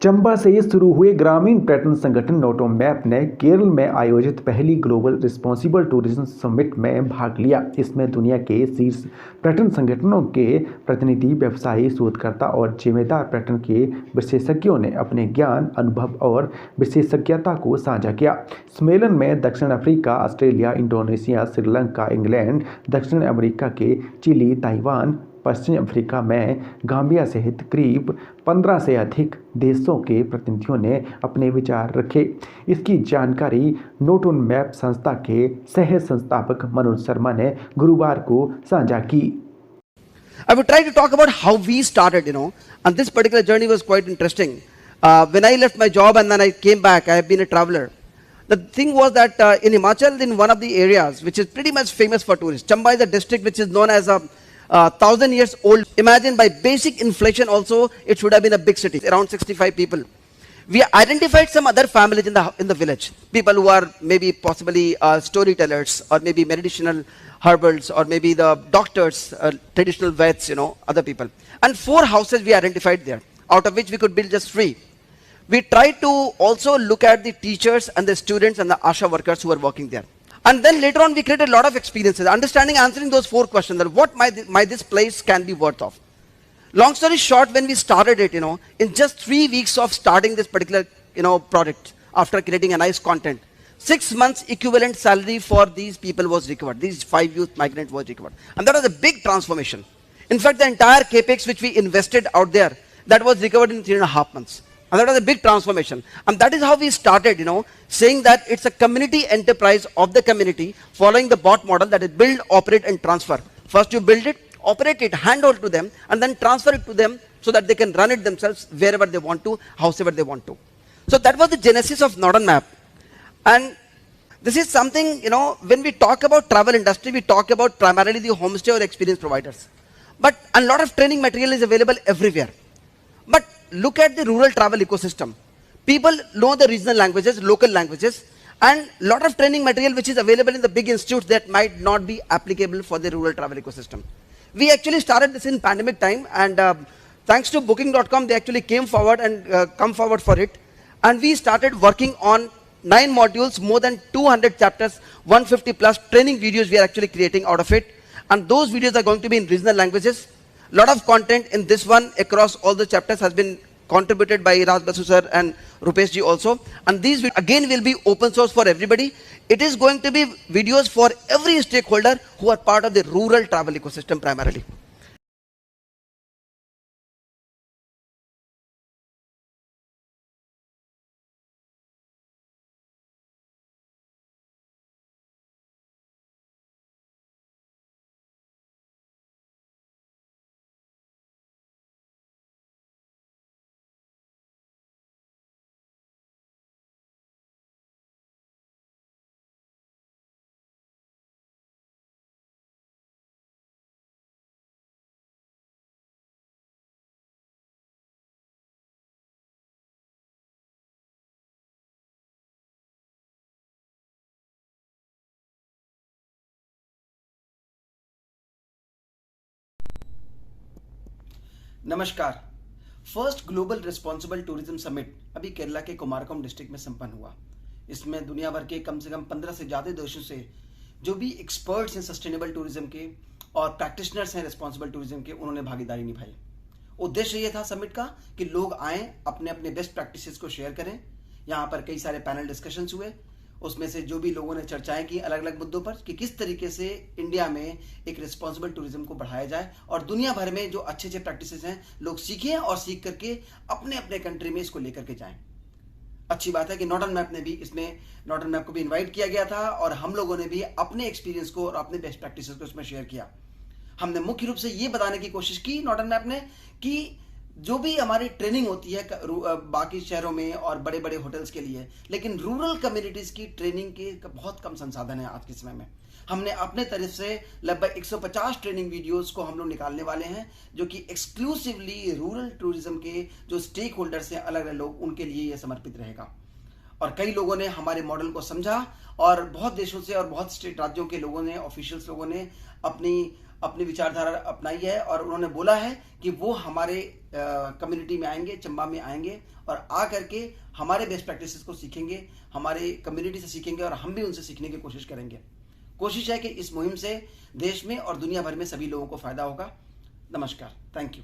चंबा से शुरू हुए ग्रामीण पर्यटन संगठन नोटोमैप ने केरल में आयोजित पहली ग्लोबल रिस्पॉन्सिबल टूरिज्म समिट में भाग लिया। इसमें दुनिया के शीर्ष पर्यटन संगठनों के प्रतिनिधि, व्यवसायी, शोधकर्ता और जिम्मेदार पर्यटन के विशेषज्ञों ने अपने ज्ञान, अनुभव और विशेषज्ञता को साझा किया। सम्मेलन में दक्षिण Africa, Australia, Indonesia, Sri Lanka, England, दक्षिण अमेरिका के चिली, ताइवान, पश्चिम अफ्रीका में गाम्बिया सहित करीब 15 से अधिक देशों के प्रतिनिधियों ने अपने विचार रखे। इसकी जानकारी नोटोमैप संस्था के सह संस्थापक मनोज शर्मा ने गुरुवार को साझा की। I would try to talk about how we started, and this particular journey was quite interesting. When I left my job and then I came back, I have been a traveler. The thing was that in Himachal, in one of the areas which is pretty much famous for tourists, Chamba is a district which is known as a 1,000 years old. Imagine by basic inflation also, it should have been a big city, around 65 people. We identified some other families in the village, people who are maybe possibly storytellers or maybe medicinal herbals or maybe the doctors, traditional vets, other people. And 4 houses we identified there, out of which we could build just 3. We tried to also look at the teachers and the students and the ASHA workers who were working there. And then later on we created a lot of experiences, answering those 4 questions, that what this place can be worth of. Long story short, when we started it, in just 3 weeks of starting this particular, project, after creating a nice content, 6 months equivalent salary for these people was recovered. These 5 youth migrants was recovered. And that was a big transformation. In fact, the entire capex which we invested out there, that was recovered in 3.5 months. And that was a big transformation. And that is how we started, saying that it's a community enterprise of the community, following the BOT model, that is build, operate and transfer. First you build it, operate it, hand over to them, and then transfer it to them so that they can run it themselves wherever they want to, howsoever they want to. So that was the genesis of Nordonmap. And this is something, when we talk about travel industry, we talk about primarily the homestay or experience providers. But a lot of training material is available everywhere. But look at the rural travel ecosystem. People know the regional languages, local languages, and a lot of training material which is available in the big institutes that might not be applicable for the rural travel ecosystem. We actually started this in pandemic time, and thanks to Booking.com, they actually came forward and come forward for it. And we started working on 9 modules, more than 200 chapters, 150 plus training videos we are actually creating out of it. And those videos are going to be in regional languages. Lot of content in this one across all the chapters has been contributed by Raj Basu sir and Rupesh ji also. And these again will be open source for everybody. It is going to be videos for every stakeholder who are part of the rural travel ecosystem primarily. नमस्कार। First global responsible tourism summit अभी केरला के Kumarakom district में संपन्न हुआ। इसमें दुनिया भर के कम से कम 15 से ज़्यादा देशों से जो भी एक्सपर्ट्स हैं सस्टेनेबल टूरिज्म के और प्रैक्टिशनर्स हैं रिस्पॉन्सिबल टूरिज्म के, उन्होंने भागीदारी निभाई। उद्देश्य ये था समिट का कि लोग आएँ, अपने अपने बेस्ट प्रैक्टिसेस को शेयर करें। यहाँ पर कई सारे पैनल डिस्कशंस हुए, उसमें से जो भी लोगों ने चर्चाएं की अलग अलग मुद्दों पर कि किस तरीके से इंडिया में एक रिस्पॉन्सिबल टूरिज्म को बढ़ाया जाए और दुनिया भर में जो अच्छे अच्छे प्रैक्टिसेस हैं लोग सीखें और सीख करके अपने अपने कंट्री में इसको लेकर के जाएं। अच्छी बात है कि नॉर्डनमैप ने भी इसमें नॉर्डनमैप को भी इन्वाइट किया गया था और हम लोगों ने भी अपने एक्सपीरियंस को और अपने बेस्ट प्रैक्टिसेस को इसमें शेयर किया। हमने मुख्य रूप से ये बताने की कोशिश की नॉर्डनमैप ने कि जो भी हमारी ट्रेनिंग होती है बाकी शहरों में और बड़े बड़े होटल्स के लिए, लेकिन रूरल कम्युनिटीज की ट्रेनिंग के बहुत कम संसाधन है आज के समय में। हमने अपने तरफ से लगभग 150 ट्रेनिंग वीडियोस को हम लोग निकालने वाले हैं जो कि एक्सक्लूसिवली रूरल टूरिज्म के जो स्टेक होल्डर्स हैं, अलग अलग लोग, उनके लिए यह समर्पित रहेगा। और कई लोगों ने हमारे मॉडल को समझा और बहुत देशों से और बहुत स्टेट राज्यों के लोगों ने, ऑफिशियल्स लोगों ने अपनी अपनी विचारधारा अपनाई है और उन्होंने बोला है कि वो हमारे कम्युनिटी में आएंगे, चंबा में आएंगे और आ करके हमारे बेस्ट प्रैक्टिसेस को सीखेंगे, हमारे कम्युनिटी से सीखेंगे और हम भी उनसे सीखने की कोशिश करेंगे। कोशिश है कि इस मुहिम से देश में और दुनिया भर में सभी लोगों को फायदा होगा। नमस्कार, थैंक यू।